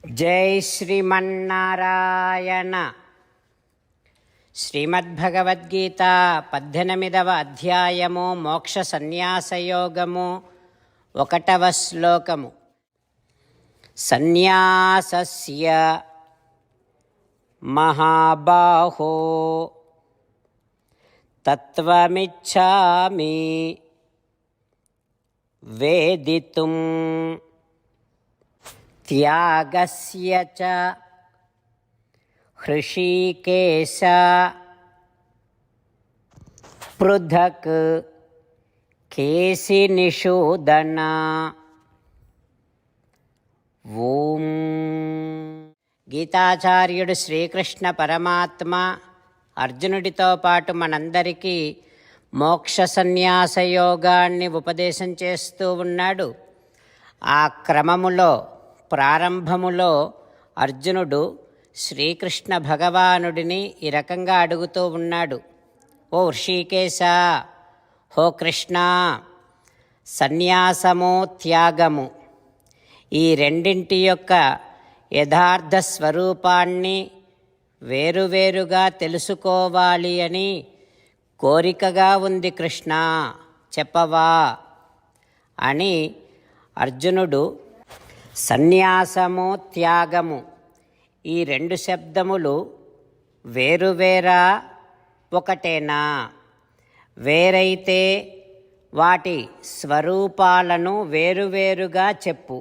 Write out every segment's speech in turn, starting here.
జై శ్రీమన్నారాయణ. శ్రీమద్భగవద్గీత 18వ అధ్యాయము మోక్ష సన్యాసయోగము 1వ శ్లోకము. సన్యాసస్య మహాబాహో తత్వమిచ్ఛామి వేదితుం త్యాగస్య చ హృషీకేశ పృథక్ కేశినిషూదన. ఓం. గీతాచార్యుడు శ్రీకృష్ణ పరమాత్మ అర్జునుడితో పాటు మనందరికీ మోక్ష సన్యాస యోగాన్ని ఉపదేశం చేస్తూ ఉన్నాడు. ఆ క్రమములో ప్రారంభములో అర్జునుడు శ్రీకృష్ణ భగవానుడిని ఈ రకంగా అడుగుతూ ఉన్నాడు. ఓ హృషీకేశ, హో కృష్ణ, సన్యాసము త్యాగము ఈ రెండింటి యొక్క యథార్థ స్వరూపాన్ని వేరువేరుగా తెలుసుకోవాలి అని కోరికగా ఉంది కృష్ణ, చెప్పవా అని అర్జునుడు. సన్యాసము త్యాగము ఈ రెండు శబ్దములు వేరువేరా ఒకటేనా? వేరైతే వాటి స్వరూపాలను వేరువేరుగా చెప్పు,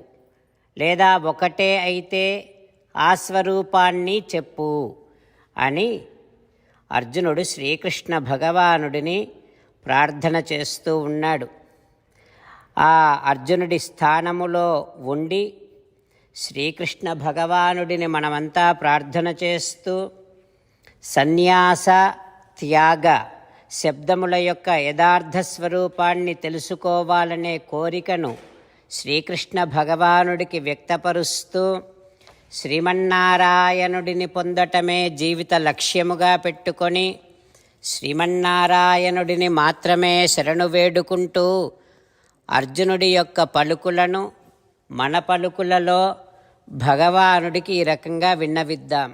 లేదా ఒకటే అయితే ఆ స్వరూపాన్ని చెప్పు అని అర్జునుడు శ్రీకృష్ణ భగవానుడిని ప్రార్థన చేస్తూ ఉన్నాడు. ఆ అర్జునుడి స్థానములో ఉండి శ్రీకృష్ణ భగవానుడిని మనమంతా ప్రార్థన చేస్తూ సన్యాస త్యాగ శబ్దముల యొక్క యథార్థ స్వరూపాన్ని తెలుసుకోవాలనే కోరికను శ్రీకృష్ణ భగవానుడికి వ్యక్తపరుస్తూ శ్రీమన్నారాయణుడిని పొందటమే జీవిత లక్ష్యముగా పెట్టుకొని శ్రీమన్నారాయణుడిని మాత్రమే శరణు వేడుకుంటూ అర్జునుడి యొక్క పలుకులను మన పలుకులలో భగవానుడికి ఈ రకంగా విన్నవిద్దాం.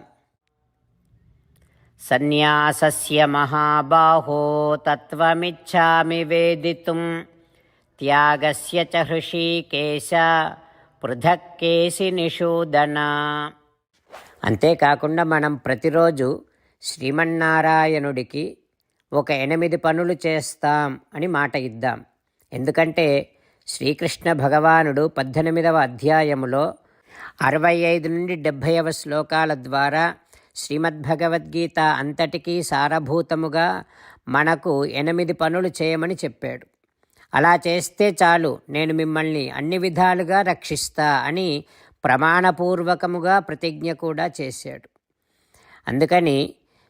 సన్యాసస్య మహాబాహో తత్వమిచ్ఛామి వేదితుం త్యాగస్య చ హృషీకేశ పృథక్ కేశినిషూదన. అంతేకాకుండా మనం ప్రతిరోజు శ్రీమన్నారాయణుడికి ఒక 8 పనులు చేస్తాం అని మాట ఇద్దాం. ఎందుకంటే శ్రీకృష్ణ భగవానుడు 18వ అధ్యాయములో 65 నుండి 70వ శ్లోకాల ద్వారా శ్రీమద్భగవద్గీత అంతటికీ సారభూతముగా మనకు 8 పనులు చేయమని చెప్పాడు. అలా చేస్తే చాలు, నేను మిమ్మల్ని అన్ని విధాలుగా రక్షిస్తా అని ప్రమాణపూర్వకముగా ప్రతిజ్ఞ కూడా చేశాడు. అందుకని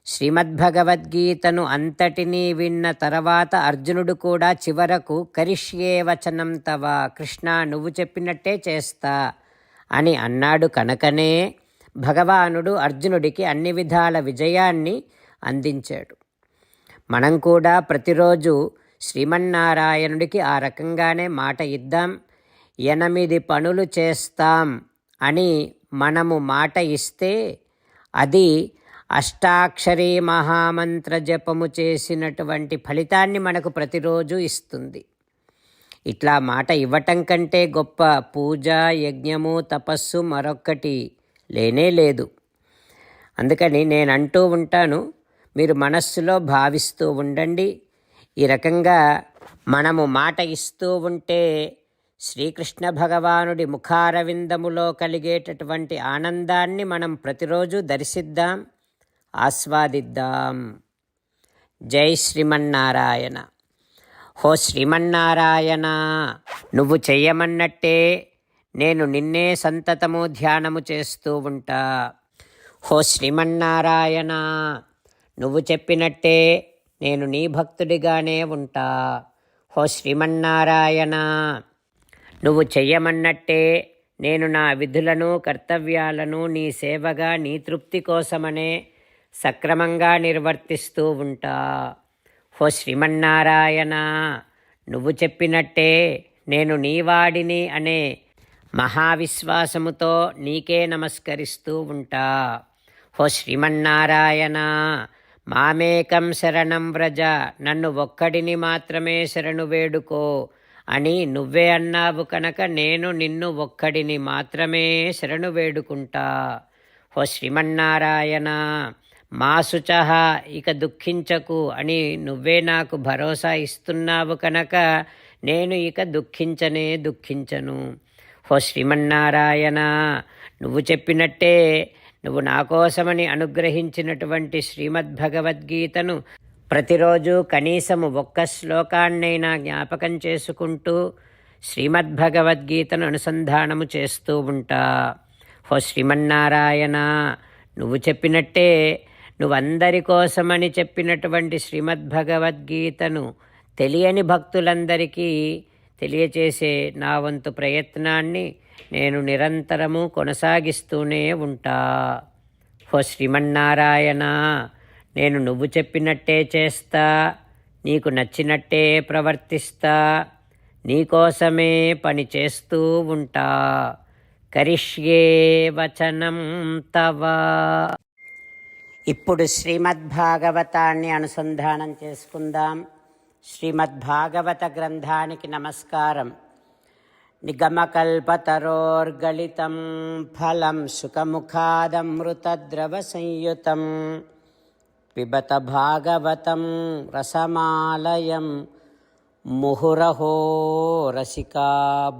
శ్రీమద్భగవద్గీతను అంతటినీ విన్న తర్వాత అర్జునుడు కూడా చివరకు కరిష్యే వచనం తవ, కృష్ణ నువ్వు చెప్పినట్టే చేస్తా అని అన్నాడు. కనుకనే భగవానుడు అర్జునుడికి అన్ని విధాల విజయాన్ని అందించాడు. మనం కూడా ప్రతిరోజు శ్రీమన్నారాయణుడికి ఆ రకంగానే మాట ఇద్దాం. 8 పనులు చేస్తాం అని మనము మాట ఇస్తే అది అష్టాక్షరీ మహామంత్ర జపము చేసినటువంటి ఫలితాన్ని మనకు ప్రతిరోజు ఇస్తుంది. ఇట్లా మాట ఇవ్వటం కంటే గొప్ప పూజ, యజ్ఞము, తపస్సు మరొక్కటి లేనే లేదు. అందుకని నేను అంటూ ఉంటాను, మీరు మనస్సులో భావిస్తూ ఉండండి. ఈ రకంగా మనము మాట ఇస్తూ ఉంటే శ్రీకృష్ణ భగవానుడి ముఖారవిందములో కలిగేటటువంటి ఆనందాన్ని మనం ప్రతిరోజు దర్శిద్దాం, ఆస్వాదిద్దాం. జై శ్రీమన్నారాయణ. హో శ్రీమన్నారాయణ, నువ్వు చెయ్యమన్నట్టే నేను నిన్నే సంతతము ధ్యానము చేస్తూ ఉంటా. హో శ్రీమన్నారాయణ, నువ్వు చెప్పినట్టే నేను నీ భక్తుడిగానే ఉంటా. హో శ్రీమన్నారాయణ, నువ్వు చెయ్యమన్నట్టే నేను నా విధులను కర్తవ్యాలను నీ సేవగా నీ తృప్తి కోసమనే సక్రమంగా నిర్వర్తిస్తూ ఉంటా. హో శ్రీమన్నారాయణ, నువ్వు చెప్పినట్టే నేను నీవాడిని అనే మహావిశ్వాసముతో నీకే నమస్కరిస్తూ ఉంటా. ఓ శ్రీమన్నారాయణ, మామేకం శరణం వ్రజ, నన్ను ఒక్కడిని మాత్రమే శరణు వేడుకో అని నువ్వే అన్నావు కనుక నేను నిన్ను ఒక్కడిని మాత్రమే శరణు వేడుకుంటా. ఓ శ్రీమన్నారాయణ, మా శుచః, ఇక దుఃఖించకు అని నువ్వే నాకు భరోసా ఇస్తున్నావు కనుక నేను ఇక దుఃఖించను. ఓ శ్రీమన్నారాయణ, నువ్వు చెప్పినట్టే నువ్వు నా కోసమని అనుగ్రహించినటువంటి శ్రీమద్భగవద్గీతను ప్రతిరోజు కనీసము ఒక్క శ్లోకాన్నైనా జ్ఞాపకం చేసుకుంటూ శ్రీమద్భగవద్గీతను అనుసంధానము చేస్తూ ఉంటా. ఓ శ్రీమన్నారాయణ, నువ్వు చెప్పినట్టే నువ్వందరి కోసమని చెప్పినటువంటి శ్రీమద్భగవద్గీతను తెలియని భక్తులందరికీ తెలియచేసే నా వంతు ప్రయత్నాన్ని నేను నిరంతరము కొనసాగిస్తూనే ఉంటా. ఓ శ్రీమన్నారాయణ, నేను నువ్వు చెప్పినట్టే చేస్తా, నీకు నచ్చినట్టే ప్రవర్తిస్తా, నీకోసమే పని చేస్తూ ఉంటా. కరిష్యే వచనం తవ. ఇప్పుడు శ్రీమద్భాగవతాన్ని అనుసంధానం చేసుకుందాం. శ్రీమద్భాగవత గ్రంథానికి నమస్కారం. నిగమకల్పతరోర్గళితం ఫలం సుఖముఖాదమృతద్రవ సంయుతం పిబత భాగవతం రసమాలయం ముహురహో రసికా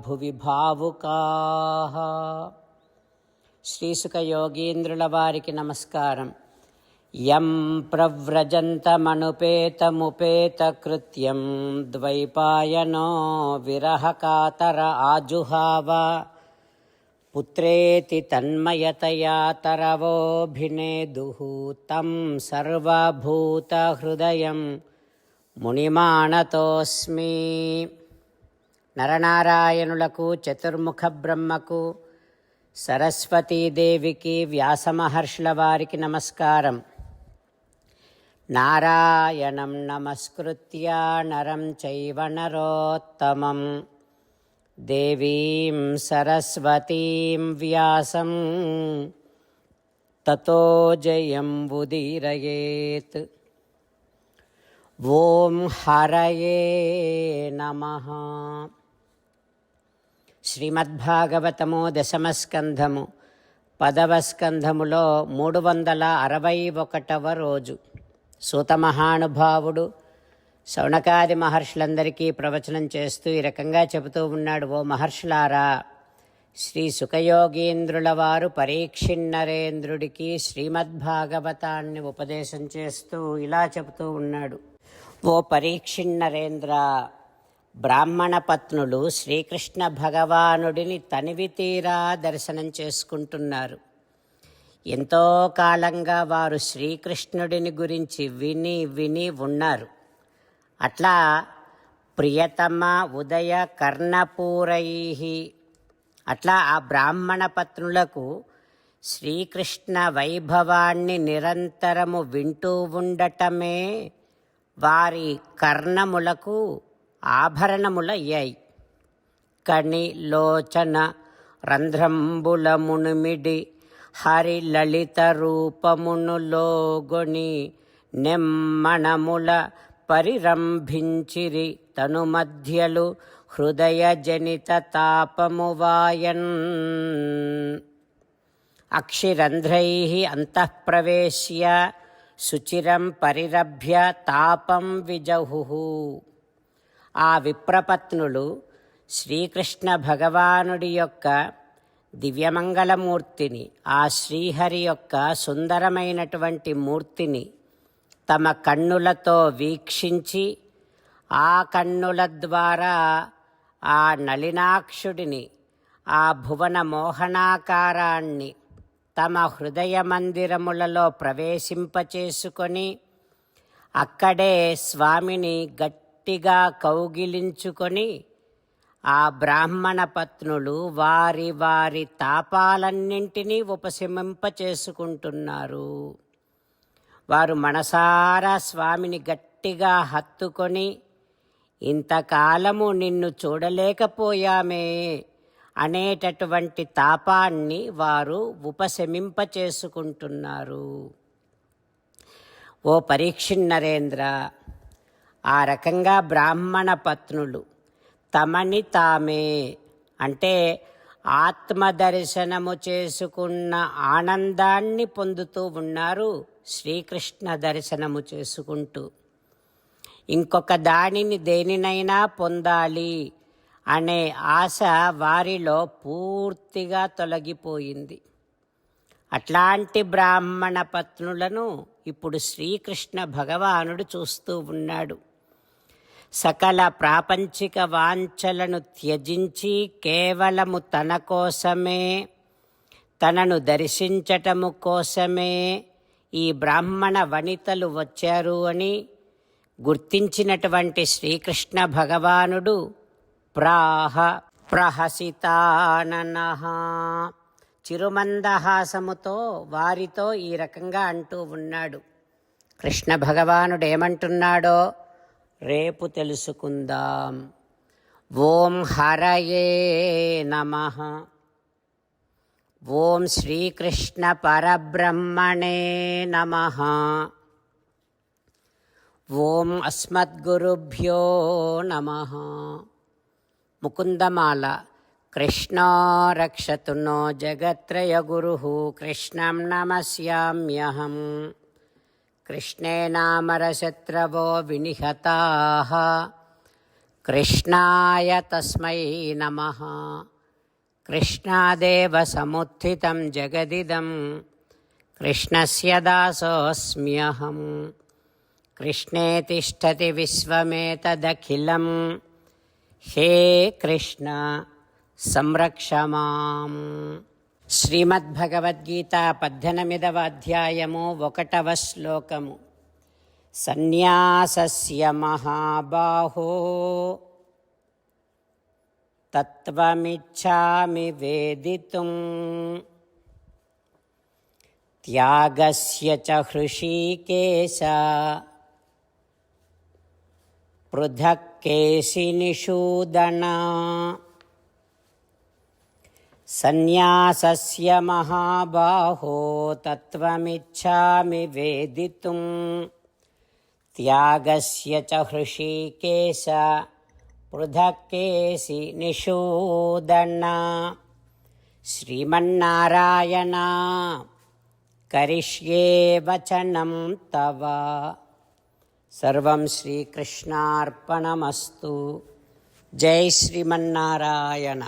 భువి భావుకాః. శ్రీసుఖ యోగీంద్రుల వారికి నమస్కారం. యం ప్రవ్రజంతమనుపేతముపేతకృత్యం ద్వైపాయనో విరహకాతర ఆజుహావ పుత్రేతి తన్మయతయా తరవోభినేదుః తం సర్వభూతహృదయం మునిమానతోస్మి. నరనారాయణులకు, చతుర్ముఖ బ్రహ్మకు, సరస్వతీదేవికి, వ్యాసమహర్షుల వారికి నమస్కారం. నారాయణం నమస్కృత్య నరం చైవ నరోత్తమం దేవీం సరస్వతీం వ్యాసం తతో జయం ఉదీరయేత్. ఓం హరయే నమః. శ్రీమద్భాగవతము దశమస్కంధము 10వ స్కంధములో 361వ రోజు. సూత మహానుభావుడు శౌనకాది మహర్షులందరికీ ప్రవచనం చేస్తూ ఈ రకంగా చెబుతూ ఉన్నాడు. ఓ మహర్షులారా, శ్రీ సుఖయోగీంద్రుల వారు పరీక్షిన్నరేంద్రుడికి శ్రీమద్భాగవతాన్ని ఉపదేశం చేస్తూ ఇలా చెబుతూ ఉన్నాడు. ఓ పరీక్షిన్నరేంద్ర, బ్రాహ్మణ పత్నులు శ్రీకృష్ణ భగవానుడిని తనివి తీరా దర్శనం చేసుకుంటున్నారు. ఎంతో కాలంగా వారు శ్రీకృష్ణుడిని గురించి విని విని ఉన్నారు. అట్లా ప్రియతమ ఉదయ కర్ణపూరైః, అట్లా ఆ బ్రాహ్మణ పత్నులకు శ్రీకృష్ణ వైభవాన్ని నిరంతరము వింటూ ఉండటమే వారి కర్ణములకు ఆభరణములయ్యాయి. కణి లోచన రంధ్రంబులమునుమిడి హరి లలిత రూపమును లోగొని నెమ్మణముల పరిరంభించిరి తను మధ్యలు హృదయ జనిత తాపము వాయన్. అక్షిరంధ్రైః అంతఃప్రవేశ్య శుచిరం పరిరభ్య తాపం విజహుః. ఆ విప్రపత్నులు శ్రీకృష్ణ భగవానుడి యొక్క దివ్యమంగళమూర్తిని, ఆ శ్రీహరి యొక్క సుందరమైనటువంటి మూర్తిని తమ కన్నులతో వీక్షించి ఆ కన్నుల ద్వారా ఆ నళినాక్షుడిని, ఆ భువన మోహనాకారాన్ని తమ హృదయ మందిరములలో ప్రవేశింపచేసుకొని అక్కడే స్వామిని గట్టిగా కౌగిలించుకొని ఆ బ్రాహ్మణ పత్నులు వారి వారి తాపాలన్నింటినీ ఉపశమింపచేసుకుంటున్నారు. వారు మనసారా స్వామిని గట్టిగా హత్తుకొని, ఇంతకాలము నిన్ను చూడలేకపోయామే అనేటటువంటి తాపాన్ని వారు ఉపశమింపచేసుకుంటున్నారు. ఓ పరీక్షిన్నరేంద్ర, ఆ రకంగా బ్రాహ్మణ పత్నులు తమని తామే అంటే ఆత్మదర్శనము చేసుకున్న ఆనందాన్ని పొందుతూ ఉన్నారు, శ్రీకృష్ణ దర్శనము చేసుకుంటూ. ఇంకొక దానిని దేనినైనా పొందాలి అనే ఆశ వారిలో పూర్తిగా తొలగిపోయింది. అట్లాంటి బ్రాహ్మణ పత్నులను ఇప్పుడు శ్రీకృష్ణ భగవానుడు చూస్తూ ఉన్నాడు. సకల ప్రాపంచిక వాంఛలను త్యజించి కేవలము తన కోసమే, తనను దర్శించటము కోసమే ఈ బ్రాహ్మణ వనితలు వచ్చారు అని గుర్తించినటువంటి శ్రీకృష్ణ భగవానుడు ప్రహసితాననః చిరుమందహాసముతో వారితో ఈ రకంగా అంటూ ఉన్నాడు. కృష్ణ భగవానుడు ఏమంటున్నాడో రేపు తెలుసుకుందాం. ఓం హరయే నమః. ఓం శ్రీకృష్ణ పరబ్రహ్మణే నమః. ఓం అస్మద్గురుభ్యో నమః. ముకుందమాల. కృష్ణో రక్షతు నో జగత్రయగురుః కృష్ణం నమస్యామ్యహం. కృష్ణే నామరశత్రవో వినిహతాః కృష్ణాయ తస్మై నమః. కృష్ణాదేవ సముత్థితం జగదిదం కృష్ణస్య దాసోऽస్మ్యహం. కృష్ణే తిష్టతి విశ్వమేతదఖిలం. హే కృష్ణ సంరక్ష మాం. శ్రీమద్భగవద్గీత 18వ అధ్యాయము 1వ శ్లోకము. సన్యాసస్య మహాబాహో తత్వమిచ్ఛామి వేదితుం. త్యాగస్య చ హృషీకేశ పృథక్ కేశినిషూదన. సన్యాసస్య మహాబాహో తత్వమిచ్ఛామి వేదితుం. త్యాగస్య చ హృషీకేశ పృథక్ కేశినిషూదన. శ్రీమన్నారాయణ కరిష్యే వచనం తవ. సర్వం శ్రీకృష్ణార్పణమస్తు. జై శ్రీమన్నారాయణ.